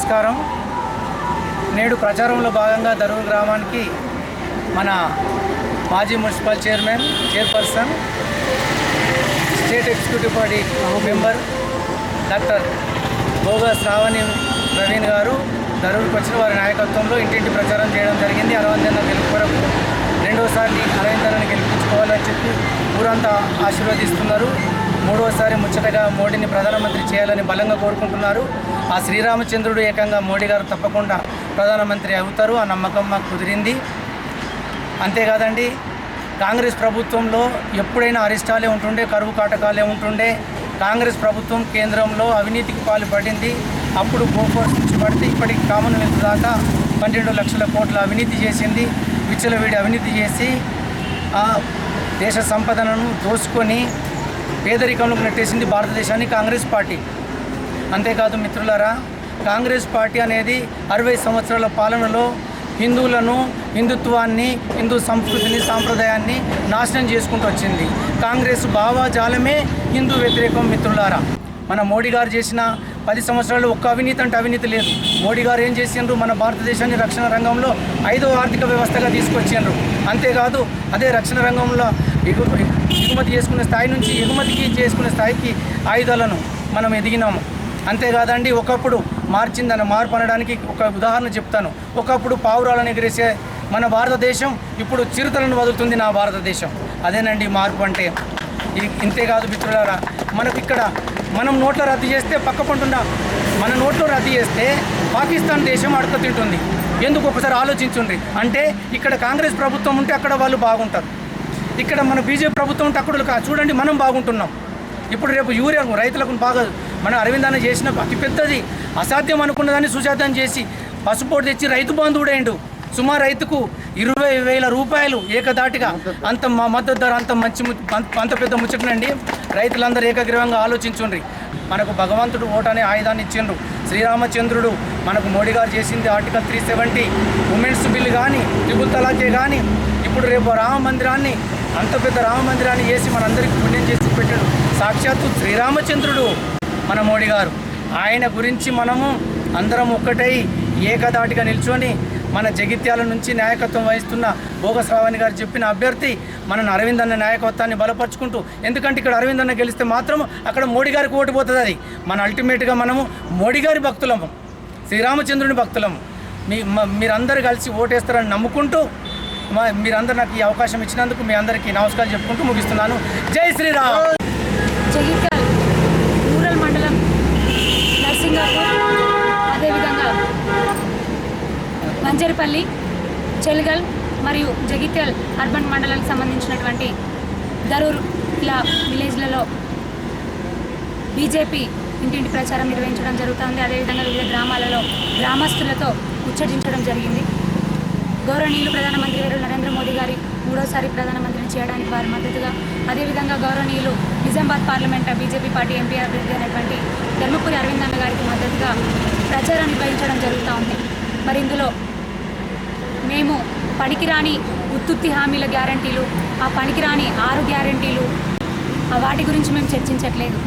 నమస్కారం. నేడు ప్రచారంలో భాగంగా దరూర్ గ్రామానికి మన మాజీ municipal chairperson, state executive body member doctor Bhoga Sravani Praveen గారు దరూర్కి వచ్చిన వారి నాయకత్వంలో ఇంటింటి ప్రచారం చేయడం జరిగింది. అరవిందన్న గెలుపు కొరకు రెండోసారి అరవిందన్నని గెలిపించుకోవాలని చెప్పి ఊరంతా ఆశీర్వదిస్తున్నారు. మూడోసారి ముచ్చటగా మోడీని ప్రధానమంత్రి చేయాలని బలంగా కోరుకుంటున్నారు. ఆ శ్రీరామచంద్రుడు ఏకంగా మోడీ గారు తప్పకుండా ప్రధానమంత్రి అవుతారు. ఆ నమ్మకం మాకు కుదిరింది. అంతేకాదండి, కాంగ్రెస్ ప్రభుత్వంలో ఎప్పుడైనా అరిష్టాలే ఉంటుండే, కరువు కాటకాలే ఉంటుండే. కాంగ్రెస్ ప్రభుత్వం కేంద్రంలో అవినీతికి పాల్పడింది. అప్పుడు బోఫోర్స్ నుంచి పడితే ఇప్పటికి కామన్వెల్త్ దాకా 12 లక్షల కోట్ల అవినీతి చేసింది. విచ్చలవిడి అవినీతి చేసి దేశ సంపదను దోసుకొని పేదరికంలోకి నెట్టేసింది భారతదేశాన్ని కాంగ్రెస్ పార్టీ. అంతేకాదు మిత్రులారా, కాంగ్రెస్ పార్టీ అనేది 60 సంవత్సరాల పాలనలో హిందువులను, హిందుత్వాన్ని, హిందూ సంస్కృతిని, సాంప్రదాయాన్ని నాశనం చేసుకుంటూ వచ్చింది. కాంగ్రెస్ భావజాలమే హిందూ వ్యతిరేకం. మిత్రులారా, మన మోడీ గారు చేసిన 10 సంవత్సరాలు ఒక్క అవినీతి అంటే అవినీతి లేదు. మోడీ గారు ఏం చేసిండ్రు? మన భారతదేశాన్ని రక్షణ రంగంలో 5వ ఆర్థిక వ్యవస్థగా తీసుకొచ్చిండ్రు. అంతేకాదు, అదే రక్షణ రంగంలో ఎగుమతి చేసుకునే స్థాయి నుంచి ఎగుమతికి చేసుకునే స్థాయికి ఆయుధాలను మనం ఎదిగినాము. అంతేకాదండి, ఒకప్పుడు మార్పు అనడానికి ఒక ఉదాహరణ చెప్తాను. ఒకప్పుడు పావురాలను ఎగిరేసే మన భారతదేశం ఇప్పుడు చిరుతలను వదులుతుంది నా భారతదేశం. అదేనండి మార్పు అంటే. ఇంతేకాదు మిత్రులారా, మనకు ఇక్కడ మనం నోట్లో రద్దు చేస్తే పక్క పంటున్న మన నోట్లో రద్దు చేస్తే పాకిస్తాన్ దేశం అడక తింటుంది. ఎందుకు ఒకసారి ఆలోచించుండ్రి. అంటే ఇక్కడ కాంగ్రెస్ ప్రభుత్వం ఉంటే అక్కడ వాళ్ళు బాగుంటారు, ఇక్కడ మన బీజేపీ ప్రభుత్వం ఉంటే అక్కడ చూడండి మనం బాగుంటున్నాం. ఇప్పుడు రేపు యూరియా రైతులకు బాగా మన అరవిందన్న చేసిన అతిపెద్దది అసాధ్యం అనుకున్నదాన్ని సుసాధ్యం చేసి పసుపోటు తెచ్చి రైతు బంధువుడైండు. సుమారు రైతుకు 20,000 రూపాయలు ఏకదాటిగా, అంత మద్దతు ధర, అంత పెద్ద ముచ్చటనండి. రైతులందరూ ఏకగ్రీవంగా ఆలోచించుండ్రి. మనకు భగవంతుడు ఓటు అనే ఆయుధాన్ని ఇచ్చిండ్రు. శ్రీరామచంద్రుడు మనకు మోడీ గారు చేసింది ఆర్టికల్ 370 ఉమెన్స్ బిల్ కానీ, ట్రిపుల్ తలాకే కానీ, ఇప్పుడు రేపు రామ మందిరాన్ని, అంత పెద్ద రామ మందిరాన్ని చేసి మనందరికీ పుణ్యం చేసి పెట్టాడు సాక్షాత్తు శ్రీరామచంద్రుడు మన మోడీ గారు. ఆయన గురించి మనము అందరం ఒక్కటై ఏకదాటిగా నిల్చొని మన జగిత్యాల నుంచి నాయకత్వం వహిస్తున్న భోగ శ్రావణి గారు చెప్పిన అభ్యర్థి మన అరవిందన్న నాయకత్వాన్ని బలపరుచుకుంటూ, ఎందుకంటే ఇక్కడ అరవిందన్న గెలిస్తే మాత్రం అక్కడ మోడీ గారికి ఓటు పోతుంది. అది మన అల్టిమేట్గా మనము మోడీ గారి భక్తులము, శ్రీరామచంద్రుని భక్తులము. మీరందరూ కలిసి ఓటేస్తారని నమ్ముకుంటూ మీరందరూ నాకు ఈ అవకాశం ఇచ్చినందుకు మీ అందరికీ నమస్కారం చెప్పుకుంటూ ముగిస్తున్నాను. జై శ్రీరామ్. జగిత్యాల రూరల్ మండలం నర్సింగాపూర్, అదేవిధంగా మంజరిపల్లి, చెల్గల్ మరియు జగిత్యాల అర్బన్ మండలానికి సంబంధించినటువంటి దరూర్ ఇలా విలేజ్లలో బీజేపీ ఇంటింటి ప్రచారం నిర్వహించడం జరుగుతుంది. అదేవిధంగా వివిధ గ్రామాలలో గ్రామస్తులతో ముచ్చటించడం జరిగింది. గౌరవనీయులు ప్రధానమంత్రి గారు నరేంద్ర మోదీ గారి 3వ ప్రధానమంత్రిని చేయడానికి వారి మద్దతుగా, అదేవిధంగా గౌరవనీయులు Nizamabad parliament BJP party MP అభ్యర్థి అయినటువంటి ధర్మపురి అరవిందన్న గారికి మద్దతుగా ప్రచారం నిర్వహించడం జరుగుతూ ఉంది. మరి ఇందులో మేము పనికిరాని ఉత్తుత్తి హామీల గ్యారంటీలు, ఆ పనికిరాని 6 గ్యారంటీలు, వాటి గురించి మేము చర్చించట్లేదు.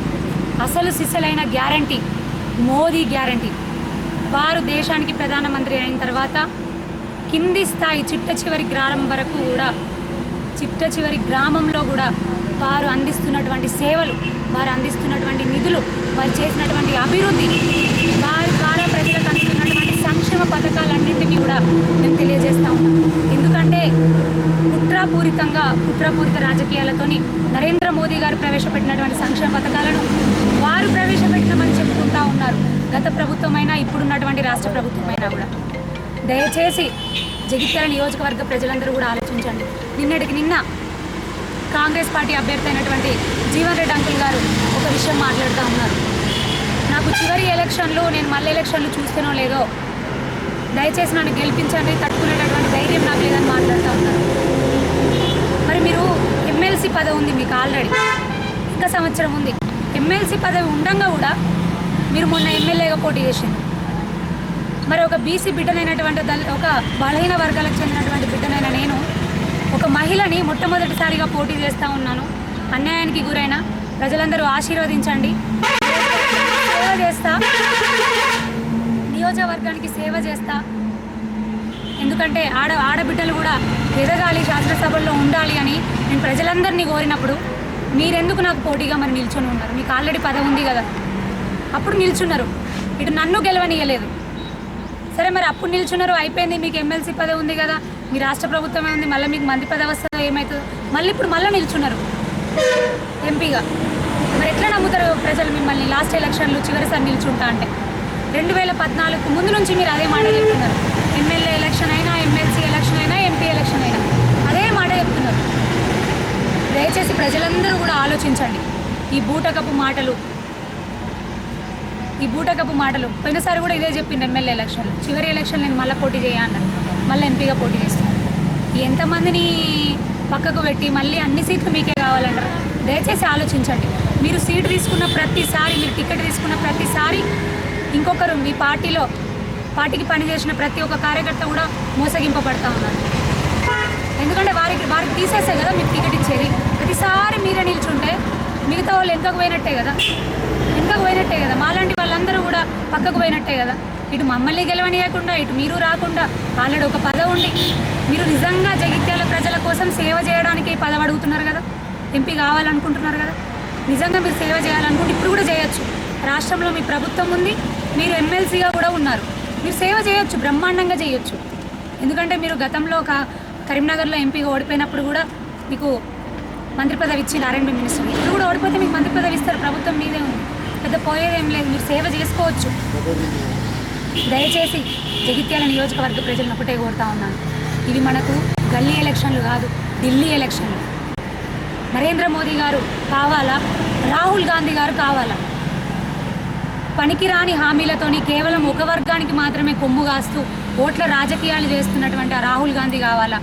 అసలు సిసలైన గ్యారంటీ మోదీ గ్యారంటీ. వారు దేశానికి ప్రధానమంత్రి అయిన తర్వాత కింది స్థాయి చిట్ట చివరి గ్రామం వరకు కూడా, చిట్ట చివరి గ్రామంలో కూడా వారు అందిస్తున్నటువంటి సేవలు, వారు అందిస్తున్నటువంటి నిధులు, వారు చేసినటువంటి అభివృద్ధి, వారి ద్వారా ప్రజలకు అందుతున్నటువంటి సంక్షేమ పథకాలన్నింటినీ కూడా మేము తెలియజేస్తూ ఉన్నాం. ఎందుకంటే కుట్రపూరిత రాజకీయాలతోని నరేంద్ర మోదీ గారు ప్రవేశపెట్టినటువంటి సంక్షేమ పథకాలను వారు ప్రవేశపెట్టినామని చెప్పుకుంటూ ఉన్నారు. గత ప్రభుత్వమైనా ఇప్పుడున్నటువంటి రాష్ట్ర ప్రభుత్వమైనా కూడా. దయచేసి జగిత్యాల నియోజకవర్గ ప్రజలందరూ కూడా ఆలోచించండి. నిన్నటికి నిన్న కాంగ్రెస్ పార్టీ అభ్యర్థి అయినటువంటి జీవన్ రెడ్డి అంకుల్ గారు ఒక విషయం మాట్లాడుతూ ఉన్నారు. నాకు చివరి ఎలక్షన్లు, నేను మళ్ళీ ఎలక్షన్లు చూస్తేనో లేదో, దయచేసి నన్ను గెలిపించండి, తట్టుకునేటటువంటి ధైర్యం నాకు లేదని మాట్లాడుతూ ఉన్నారు. మరి మీరు ఎమ్మెల్సీ పదవి ఉంది మీకు ఆల్రెడీ, ఇంకా సంవత్సరం ఉంది. ఎమ్మెల్సీ పదవి ఉండగా కూడా మీరు మొన్న ఎమ్మెల్యేగా పోటీ చేసింది. మరి ఒక బీసీ బిడ్డనైనటువంటి, ఒక బలహీన వర్గాలకు చెందినటువంటి బిడ్డనైన నేను ఒక మహిళని మొట్టమొదటిసారిగా పోటీ చేస్తూ ఉన్నాను. అన్యాయానికి గురైన ప్రజలందరూ ఆశీర్వదించండి, సేవ చేస్తా. నియోజకవర్గానికి సేవ చేస్తా, ఎందుకంటే ఆడబిడ్డలు కూడా ఎదగాలి, శాసనసభల్లో ఉండాలి అని నేను ప్రజలందరినీ కోరినప్పుడు మీరెందుకు నాకు పోటీగా మరి నిల్చొని ఉన్నారు? మీకు ఆల్రెడీ పదవి ఉంది కదా, అప్పుడు నిల్చున్నారు. ఇటు నన్ను గెలవనియలేదు. సరే మరి అప్పుడు నిల్చున్నారు, అయిపోయింది. మీకు ఎమ్మెల్సీ పదవి ఉంది కదా, మీ రాష్ట్ర ప్రభుత్వమే ఉంది, మళ్ళీ మీకు మంత్రి పదవి వస్తుందో ఏమవుతుందో, మళ్ళీ ఇప్పుడు మళ్ళీ నిల్చున్నారు ఎంపీగా. మరి ఎట్లా నమ్ముతారు ప్రజలు మిమ్మల్ని? లాస్ట్ ఎలక్షన్లు చివరిసారి నిల్చుంటా అంటే 2014 ముందు నుంచి మీరు అదే మాట చెప్తున్నారు. ఎమ్మెల్యే ఎలక్షన్ అయినా, ఎమ్మెల్సీ ఎలక్షన్ అయినా, ఎంపీ ఎలక్షన్ అయినా అదే మాట చెప్తున్నారు. దయచేసి ప్రజలందరూ కూడా ఆలోచించండి. ఈ బూటకపు మాటలు పోయినసారి కూడా ఇదే చెప్పింది. ఎమ్మెల్యే ఎలక్షన్లు చివరి ఎలక్షన్ నేను మళ్ళీ పోటీ చేయన్నాను, మళ్ళీ ఎంపీగా పోటీ చేస్తున్నాను. ఎంతమందిని పక్కకు పెట్టి మళ్ళీ అన్ని సీట్లు మీకే కావాలంటారు? దయచేసి ఆలోచించండి. మీరు సీటు తీసుకున్న ప్రతిసారి, మీరు టికెట్ తీసుకున్న ప్రతిసారి ఇంకొకరు మీ పార్టీకి పనిచేసిన ప్రతి ఒక్క కార్యకర్త కూడా మోసగింపబడతా ఉన్నారు. ఎందుకంటే వారికి తీసేసే కదా మీకు టికెట్ ఇచ్చేది. ప్రతిసారి మీరే నిల్చుంటే మిగతా వాళ్ళు వెనకకు పోయినట్టే కదా, మాలాంటి వాళ్ళందరూ కూడా పక్కకు పోయినట్టే కదా. ఇటు మమ్మల్ని గెలవనీయకుండా, ఇటు మీరు రాకుండా, ఆల్రెడీ ఒక పదవి ఉండి మీరు నిజంగా జగిత్యాల ప్రజల కోసం సేవ చేయడానికి పదవి అడుగుతున్నారు కదా, ఎంపీ కావాలనుకుంటున్నారు కదా. నిజంగా మీరు సేవ చేయాలనుకుంటే ఇప్పుడు కూడా చేయొచ్చు. రాష్ట్రంలో మీ ప్రభుత్వం ఉంది, మీరు ఎమ్మెల్సీగా కూడా ఉన్నారు, మీరు సేవ చేయొచ్చు, బ్రహ్మాండంగా చేయొచ్చు. ఎందుకంటే మీరు గతంలో కరీంనగర్లో ఎంపీగా ఓడిపోయినప్పుడు కూడా మీకు మంత్రి పదవి ఇచ్చింది, R&B మినిస్టర్. ఇప్పుడు కూడా ఓడిపోతే మీకు మంత్రి పదవి ఇస్తారు, ప్రభుత్వం మీదే ఉంది, పెద్ద పోయేదేం లేదు, మీరు సేవ చేసుకోవచ్చు. దయచేసి జగిత్యాల నియోజకవర్గ ప్రజలను ఒకటే కోరుతా ఉన్నాను, ఇవి మనకు గల్లీ ఎలక్షన్లు కాదు, ఢిల్లీ ఎలక్షన్లు. నరేంద్ర మోదీ గారు కావాలా, రాహుల్ గాంధీ గారు కావాలా? పనికిరాని హామీలతోని కేవలం ఒక వర్గానికి మాత్రమే కొమ్ము కాస్తూ ఓట్ల రాజకీయాలు చేస్తున్నటువంటి ఆ రాహుల్ గాంధీ కావాలా?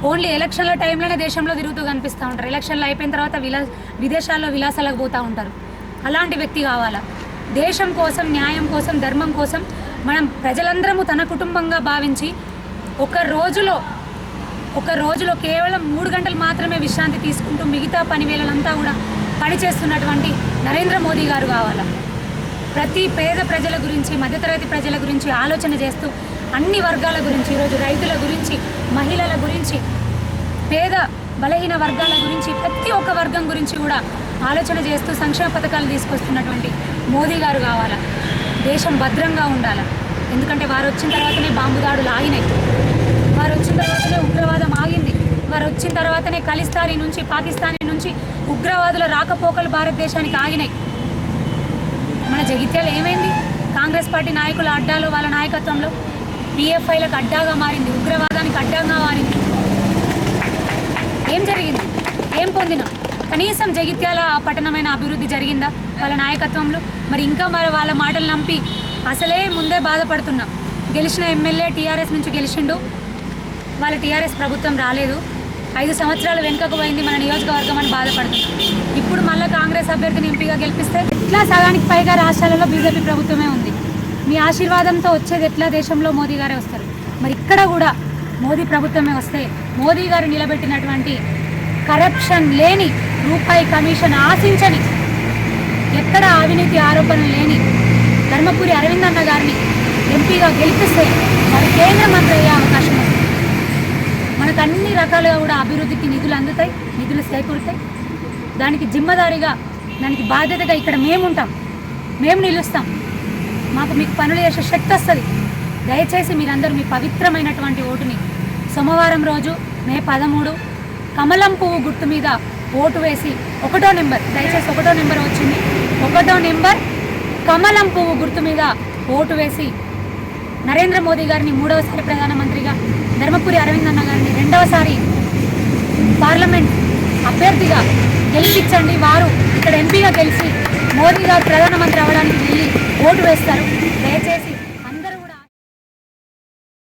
ఓన్లీ ఎలక్షన్ల టైంలోనే దేశంలో తిరుగుతూ కనిపిస్తూ ఉంటారు, ఎలక్షన్లు అయిపోయిన తర్వాత విదేశాల్లో విలాసాలకు పోతూ ఉంటారు. అలాంటి వ్యక్తి కావాలా? దేశం కోసం, న్యాయం కోసం, ధర్మం కోసం మనం ప్రజలందరము తన కుటుంబంగా భావించి ఒక రోజులో కేవలం 3 గంటలు మాత్రమే విశ్రాంతి తీసుకుంటూ మిగతా పని వేళలంతా కూడా పనిచేస్తున్నటువంటి నరేంద్ర మోదీ గారు కావాలా? ప్రతి పేద ప్రజల గురించి, మధ్యతరగతి ప్రజల గురించి ఆలోచన చేస్తూ అన్ని వర్గాల గురించి, ఈరోజు రైతుల గురించి, మహిళల గురించి, పేద బలహీన వర్గాల గురించి, ప్రతి ఒక్క వర్గం గురించి కూడా ఆలోచన చేస్తూ సంక్షేమ పథకాలు తీసుకొస్తున్నటువంటి మోదీ గారు కావాలా? దేశం భద్రంగా ఉండాలా? ఎందుకంటే వారు వచ్చిన తర్వాతనే బాంబు దాడులు ఆగినాయి, వారు వచ్చిన తర్వాతనే ఉగ్రవాదం ఆగింది, వారు వచ్చిన తర్వాతనే ఖలిస్తానీ నుంచి, పాకిస్తానీ నుంచి ఉగ్రవాదుల రాకపోకలు భారతదేశానికి ఆగినాయి. మన జగిత్యాల ఏమైంది? కాంగ్రెస్ పార్టీ నాయకుల అడ్డాలో, వాళ్ళ నాయకత్వంలో PFIలకు అడ్డాగా మారింది, ఉగ్రవాదానికి అడ్డంగా మారింది. ఏం జరిగింది? ఏం పొందినాం? కనీసం జగిత్యాల పట్టణమైన అభివృద్ధి జరిగిందా వాళ్ళ నాయకత్వంలో? మరి ఇంకా వాళ్ళ మాటలు నమ్మి అసలే ముందే బాధపడుతున్నాం. గెలిచిన ఎమ్మెల్యే TRS నుంచి గెలిచిండు, వాళ్ళ TRS ప్రభుత్వం రాలేదు, 5 సంవత్సరాలు వెనుకకు పోయింది మన నియోజకవర్గం అని బాధపడుతున్నాం. ఇప్పుడు మళ్ళీ కాంగ్రెస్ అభ్యర్థిని ఎంపీగా గెలిపిస్తే ఇట్లా సగానికి పైగా రాష్ట్రాలలో బీజేపీ ప్రభుత్వమే ఉంది. మీ ఆశీర్వాదంతో వచ్చేది ఎట్లా? దేశంలో మోదీ గారే వస్తారు. మరి ఇక్కడ కూడా మోదీ ప్రభుత్వమే వస్తే మోదీ గారు నిలబెట్టినటువంటి కరప్షన్ లేని, రూపాయి కమిషన్ ఆశించని, ఎక్కడ అవినీతి ఆరోపణలు లేని ధర్మపురి అరవింద్ అన్న గారిని ఎంపీగా గెలిపిస్తే మరి కేంద్ర మంత్రి అయ్యే అవకాశం ఉంది. మనకు అన్ని రకాలుగా కూడా అభివృద్ధికి నిధులు అందుతాయి, నిధులు చేకూరుతాయి. దానికి జిమ్మదారిగా, దానికి బాధ్యతగా ఇక్కడ మేముంటాం, మేము నిలుస్తాం. మీకు పనులు చేసే శక్తి వస్తుంది. దయచేసి మీరందరూ మీ పవిత్రమైనటువంటి ఓటుని సోమవారం రోజు మే 13 కమలం పువ్వు గుర్తు మీద ఓటు వేసి 1వ నెంబర్, దయచేసి 1వ నెంబర్ వచ్చింది, 1వ నెంబర్ కమలం పువ్వు గుర్తు మీద ఓటు వేసి నరేంద్ర మోదీ గారిని 3వసారి ప్రధానమంత్రిగా, ధర్మపురి అరవింద్ అన్న గారిని 2వసారి పార్లమెంట్ అభ్యర్థిగా గెలిపించండి. వారు ఇక్కడ ఎంపీగా గెలిచి మోదీ గారు ప్రధానమంత్రి అవ్వడానికి వెళ్ళి ఓటు వేస్తారు. దయచేసి